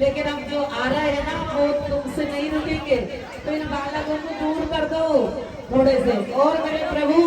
लेकिन अब जो आ रहा है ना वो तुमसे नहीं रुकेंगे, तो इन बालकों को दूर कर दो थोड़े से। और मेरे प्रभु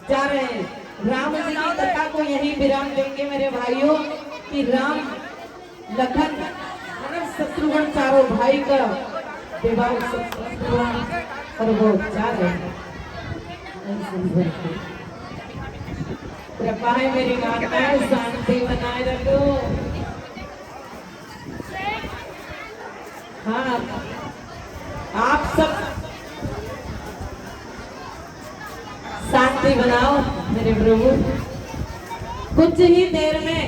जा रहे हैं, राम जी की कथा को यहीं विराम देंगे मेरे भाइयों, कि राम लखन शत्रुघ्न चारों भाई का विवाह पर वो जा रहे हैं। कृपा है मेरी माताएं, शांति बनाए रखो। हाँ, आप सब शांति बनाओ मेरे प्रभु। कुछ ही देर में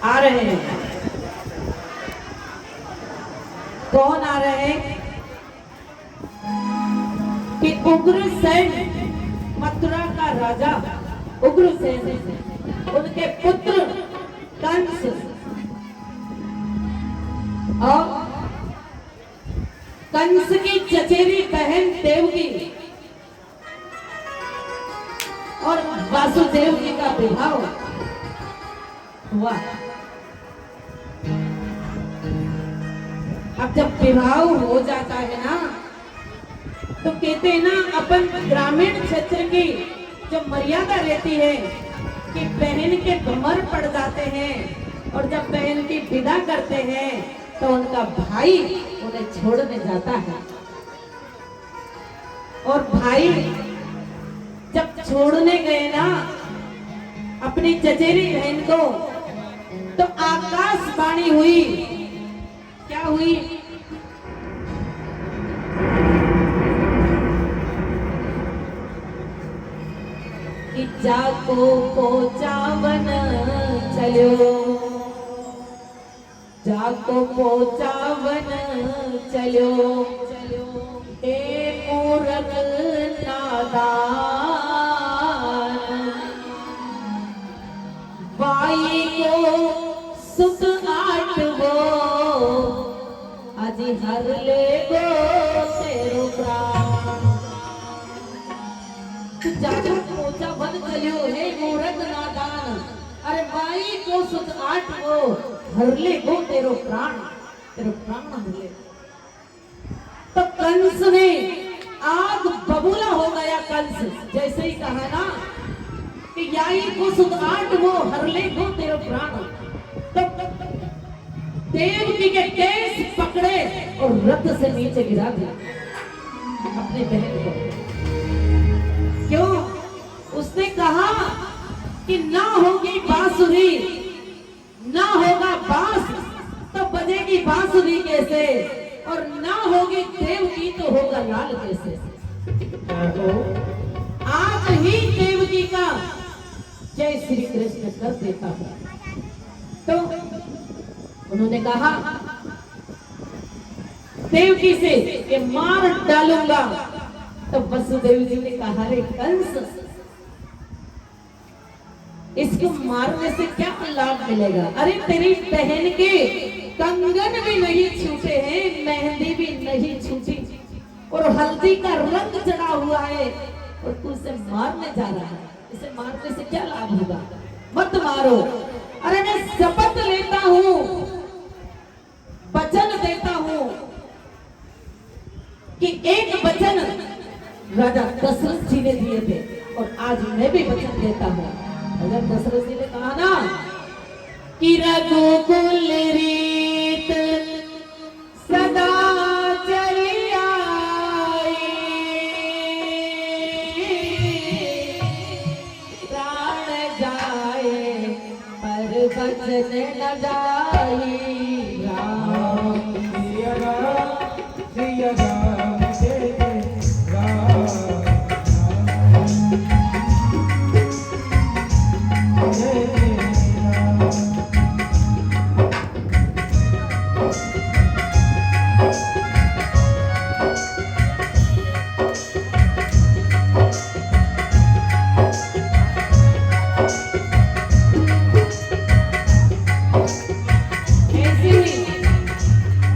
आ रहे हैं। कौन आ रहे हैं? कि उग्रसेन, मथुरा का राजा उग्रसेन, उनके पुत्र कंस और कंस की चचेरी बहन देवकी और वासुदेव जी का विवाह हुआ। अब जब विवाह हो जाता है ना, तो कहते हैं ना, अपन ग्रामीण क्षेत्र की जो मर्यादा रहती है कि बहन के भमर पड़ जाते हैं, और जब बहन की विदा करते हैं तो उनका भाई उन्हें छोड़ने जाता है। और भाई जब छोड़ने गए ना अपनी चचेरी बहन को, तो आकाशवाणी हुई। क्या हुई? कि जाको पोचावन चलो, जाको पोचावन चलो, हे मूरख नादान, बाई को सुख आठवो, अजी हर ले गो तेरो प्राण। जाको पोचावन चलो, हे मूरख नादान, अरे बाई को सुख आठवो, हर ले गो तेरो प्राण, तेरो प्राण हर ले। तो कंस ने आग बबूला हो गया। कंस जैसे ही कहा ना कि याई को सुध आठ वो हर ले गो तेरो प्राण, तो देवकी के केस पकड़े और रथ से नीचे गिरा दिया अपने बहन को। क्यों? उसने कहा कि ना होगी बांसुरी, ना होगा बांस तो बजेगी बांसुरी कैसे, और ना होगी देवकी तो होगा लाल कैसे। आज ही देवकी का जय श्री कृष्ण कर देता हूं। तो उन्होंने कहा देवकी से कि मार डालूंगा। तो वसुदेव जी ने कहा, रे कंस, इसको मारने से क्या लाभ मिलेगा? अरे तेरी बहन के कंगन भी नहीं छूटे हैं, मेहंदी भी नहीं छूटी, और हल्दी का रंग चढ़ा हुआ है, और तू इसे मारने जा रहा है। इसे मारने से क्या लाभ होगा? मत मारो। अरे मैं शपथ लेता हूं, वचन देता हूं कि एक वचन राजा दशरथ जी ने दिए थे, और आज मैं भी वचन देता हूं। राजा दशरथ जी ने कहा ना कि रघुकुल रीत सदा चली आई, प्राण जाए पर वचन न जाई। राम सिया राम, सिया राम जय राम,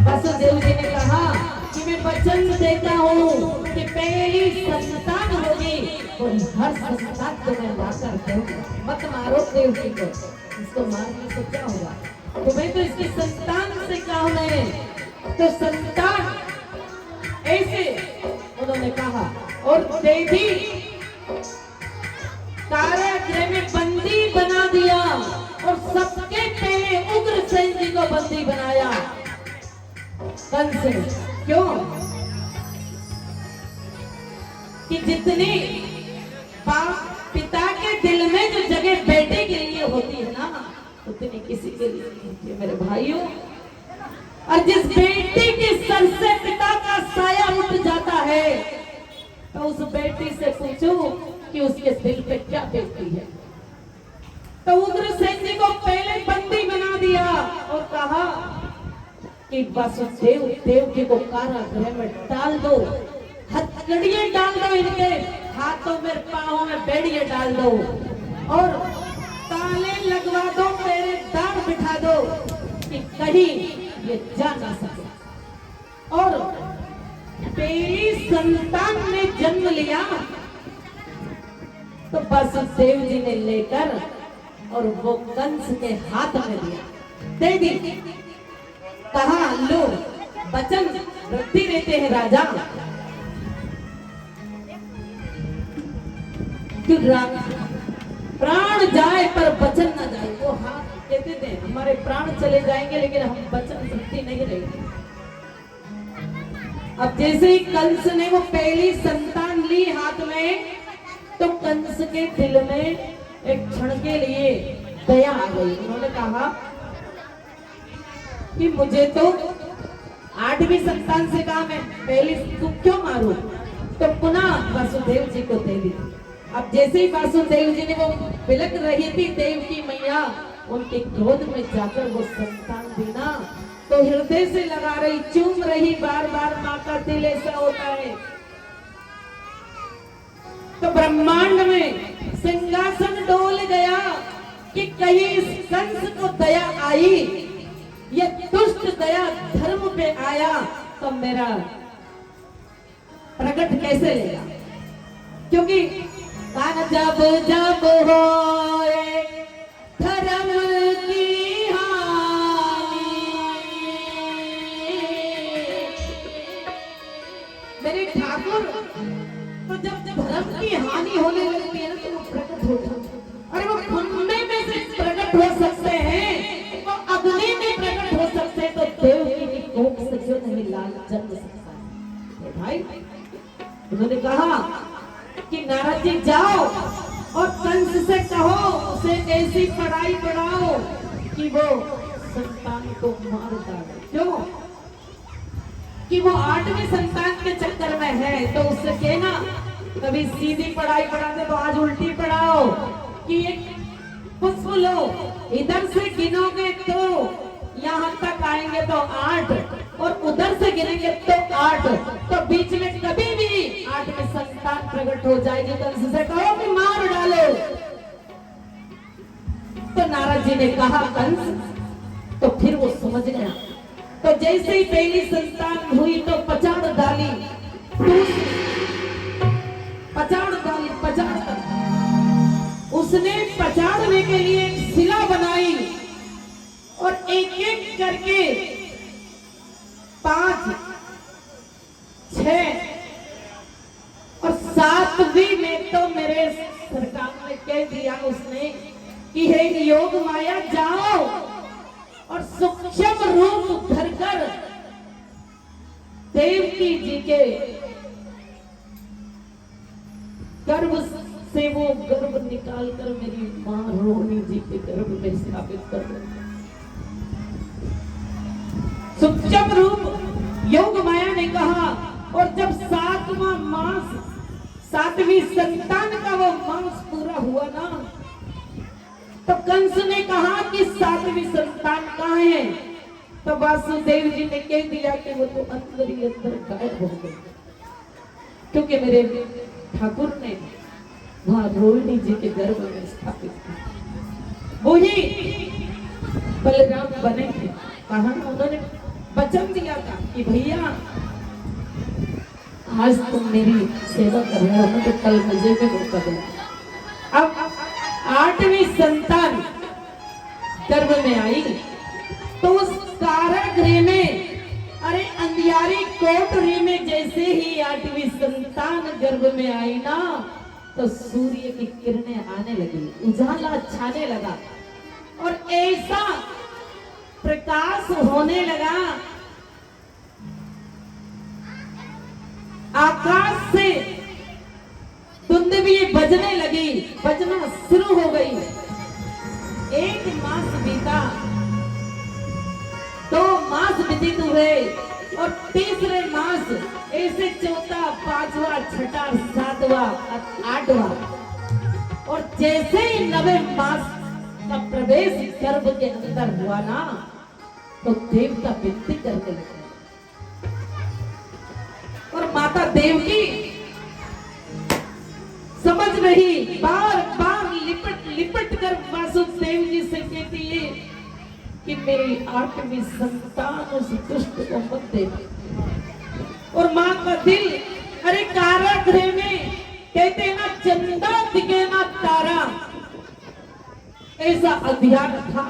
वसुदेव जी ने कहा कि मैं वचन देता मत मारो देवकी को, इसको मारने से क्या होगा, तुम्हें तो इसकी संतान से काम है। तो संतान ऐसे उन्होंने कहा और देवी कारागृह में बंदी बना दिया और सबके पहले उग्रसेन जी को बंदी बनाया कंस ने। क्यों कि जितनी बाप पिता के दिल में जो जगह बेटे के लिए होती है ना, उतनी किसी के लिए नहीं होती है मेरे भाइयों। और जिस बेटी के सर से पिता का साया उठ जाता है, तो उस बेटी से पूछो कि उसके दिल पे क्या बीतती है। तो उग्रसेन जी को पहले बंदी बना दिया और कहा कि वसुदेव देवकी को कारागृह में डाल दो, हथकड़ियां डाल दो, इनके हाथों में पांवों में बेड़ियां डाल दो और ताले लगवा दो, मेरे दार बिठा दो कि कहीं ये जा ना सके। और पहली संतान ने जन्म लिया तो वसुदेव जी ने लेकर और वो कंस के हाथ में दिया, दे दी। कहा लो वचन रखते रहते हैं राजा, कि प्राण जाए पर वचन न जाए। वो हाथ कहते थे हमारे प्राण चले जाएंगे लेकिन हम वचन रखते नहीं रहेंगे। अब जैसे ही कंस ने वो पहली संतान ली हाथ में, तो कंस के दिल में एक क्षण के लिए दया आ गई। उन्होंने कहा कि मुझे तो 8वीं संतान से काम है, पहली तू क्यों मारू। तो पुनः वसुदेव जी को दे दी। अब जैसे ही वासुदेव जी ने वो बिलक रही थी देव की मैया, उनके क्रोध में जाकर वो संतान देना तो हृदय से लगा रही, चूम रही बार बार, माँ का दिल ऐसा होता है। तो ब्रह्मांड में सिंहासन डोल गया कि कहीं इस कंस को दया आई, ये दुष्ट दया धर्म पे आया तो मेरा प्रकट कैसे लेगा। क्योंकि जब जब होए धर्म की हानि, मेरे ठाकुर, तो जब धर्म की हानि होने लगती है ना तो वो प्रकट होता है। अरे वो खंबे में से प्रकट हो सकते हैं, वो अग्नि में प्रकट हो सकते हैं, तो देव की कोख से क्यों नहीं लाल जन्म सकता है। तो भाई उन्होंने कहा कि नारद जी जाओ और कंस से कहो उसे ऐसी पढ़ाई पढ़ाओ कि वो संतान को मार डाले। क्यों कि वो 8वीं संतान के चक्कर में है, तो उससे कहना कभी सीधी पढ़ाई पढ़ाते तो आज उल्टी पढ़ाओ कि एक पुष्प लो, इधर से गिनोगे तो यहाँ तक आएंगे तो 8 और उधर से गिनेंगे तो 8, तो बीच में कभी भी 8वीं संतान प्रकट हो जाएगी। कंस से कहो कि मार डालो। तो नारद जी ने कहा कंस, तो फिर वो समझ गया। तो जैसे ही पहली संतान हुई तो पचाड़ डाली, पचाड़ उसने पचाड़ने के लिए एक शिला बनाई और एक एक करके 5, 6 और 7वीं में तो मेरे सरकार ने कह दिया उसने कि हे योग माया जाओ और सूक्ष्म रूप धरकर देवकी जी के गर्भ से वो गर्भ निकाल कर मेरी मां रोहिणी जी के गर्भ में स्थापित कर दो। सूक्ष्म रूप योग माया ने कहा। और जब 7वां मास, 7वीं संतान का वो मास पूरा हुआ ना, तो कंस ने कहा कि 7वीं संतान कहाँ है। तो वासुदेव जी ने कह दिया कि वो तो अंदर ही अंदर गायब हो गई, क्योंकि मेरे ठाकुर ने वहां रोहिणी जी के गर्भ में स्थापित किया। वही बलराम बने थे। कहा उन्होंने वचन दिया था कि भैया आज तुम मेरी सेवा कर रहे हो, तो कल मुझे भी मौका देना। अब गर्भ में आई तो उस कारागृह में, अरे अंधियारी कोठरी में जैसे ही 8वीं संतान गर्भ में आई ना, तो सूर्य की किरणें आने लगी, उजाला छाने लगा और ऐसा प्रकाश होने लगा, आकाश से दुंदुभी बजने लगी, बजना शुरू हो गई। 1 मास बीता, 2 मास व्यतीत हुए और तीसरे मास, ऐसे चौथा, 5वां, 6वां, 7वां, 8वां, और जैसे ही 9वें मास का प्रवेश गर्भ के अंदर हुआ ना, तो देवता विनती करने लगे और माता देवकी समझ रही, बार बार लिपट लिपट कर वासुदेव जी से कहती है कि मेरी 8वीं संतान उस दुष्ट को मत दे। और मां का दिल, अरे कारागृह में कहते ना चंदा दिखे ना तारा, ऐसा अंधियार था।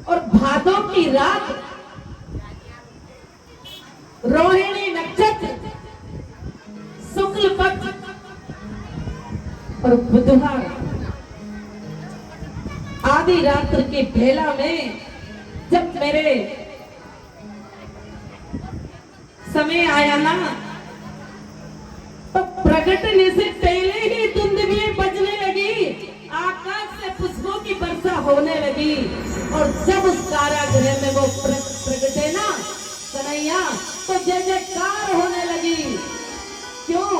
और भादों की रात, रोहिणी नक्षत्र, शुक्ल पक्ष और बुधवार आधी रात्र के बेला में जब मेरे समय आया ना, तो प्रकटने से पहले ही दुंदुभी बजने लगी, आकाश से पुष्पों की वर्षा होने लगी। और जब उस कारागृह में वो प्रकटे ना कन्हैया, तो जय जयकार होने लगी। क्यों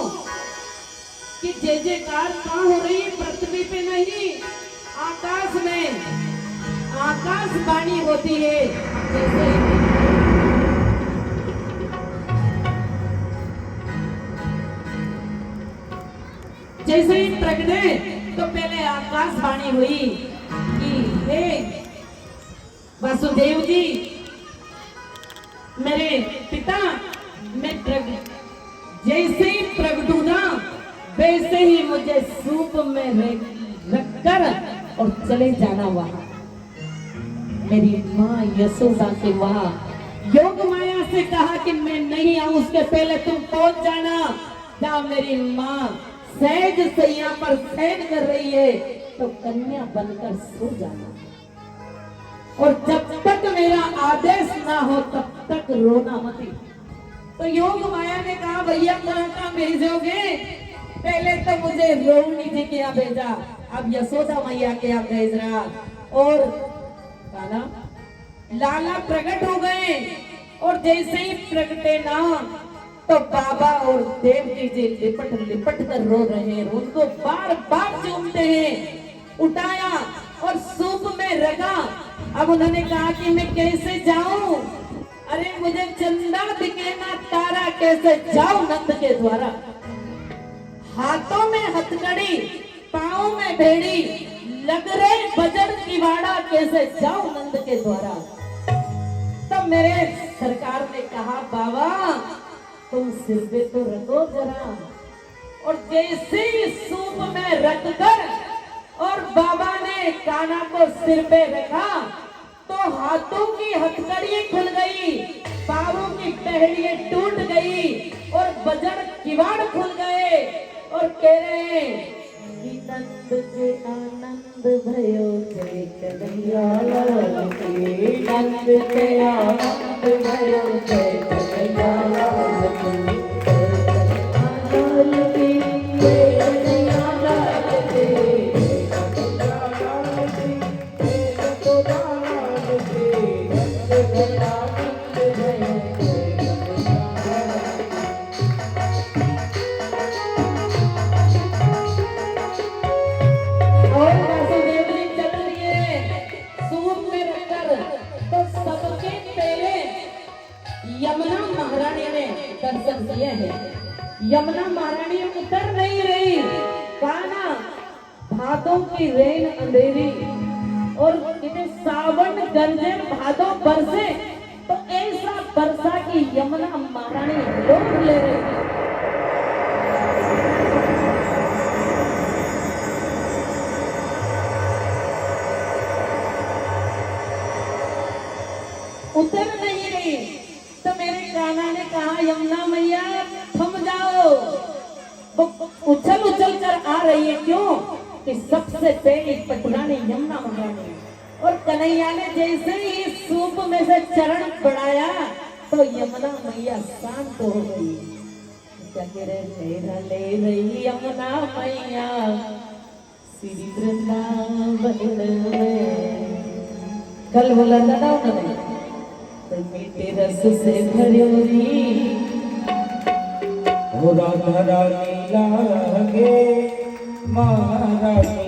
कि जय जयकार कहाँ हो रही है? पृथ्वी पे नहीं, आकाश में आकाशवाणी होती है। जैसे ही प्रगटे तो पहले आकाशवाणी हुई कि हे वासुदेव जी, मेरे पिता, मैं जैसे ही प्रगटू ना, वैसे ही मुझे सूप में रखकर और चले जाना वहां। मेरी माँ यशोदा के वहां योग माया से कहा कि मैं नहीं आऊं, उसके पहले तुम पहुंच जाना। जहाँ मेरी माँ सहज सैया पर शयन कर रही है, तो कन्या बनकर सो जाना, और जब तक मेरा आदेश ना हो तब तक रोना मत। तो योग माया ने कहा भैया कहाँ भेजोगे? पहले तो मुझे रोहिणी जी के यहाँ भेजा, अब यशोदा मैया के यहाँ भेज रहा। और काला लाला प्रकट हो गए, और जैसे ही प्रकटे ना, तो बाबा और देवकी जी लिपट लिपट कर रो रहे हैं, उनको बार बार चूमते हैं। उठाया और सूप में रखा। अब उन्होंने कहा कि मैं कैसे जाऊं? अरे मुझे चंदा दिखे ना तारा, कैसे जाऊं नंद के द्वारा? हाथों में हथकड़ी, पाँव में भेड़ी, लग रहे बजर किवाड़ा, कैसे जाऊं नंद के द्वारा? तब मेरे सरकार ने कहा बाबा तुम सिर पे तो रखो जरा। और जैसे ही सूप में रखकर और बाबा ने कान्हा को सिर पे रखा, तो हाथों की हथकड़ियां खुल गई, पांवों की पहड़ियां टूट गई और बजर किवाड़ खुल गए। और कह रहे हैं कि नंद के आनंद भयो जय कन्हैया लाल की, नंद के आनंद भयो जय कन्हैया लाल की, यमुना महारानी ने दर्शन दिए हैं। यमुना महारानी उतर नहीं रही, कान्हा भादों की रेन अंधेरी और इन्हें सावन गरजे भादों बरसे, तो ऐसा बरसा की यमुना महारानी लोग ले रही थी। उतर नहीं रही तो मेरे कान्हा ने कहा यमुना मैया थम जाओ। वो उछल उछल कर आ रही है, क्यों कि सबसे पहले पटरानी यमुना महारानी। और कन्हैया ने जैसे ही सूप में से चरण बढ़ाया तो यमुना मैया शांत हो गई। क्या कह रहे, तेरा ले रही यमुना मैया श्री वृंदावन में। कल बोला दादा उन्होंने तो मीठे रस से भरियोरी राधा रानी लागे महाराज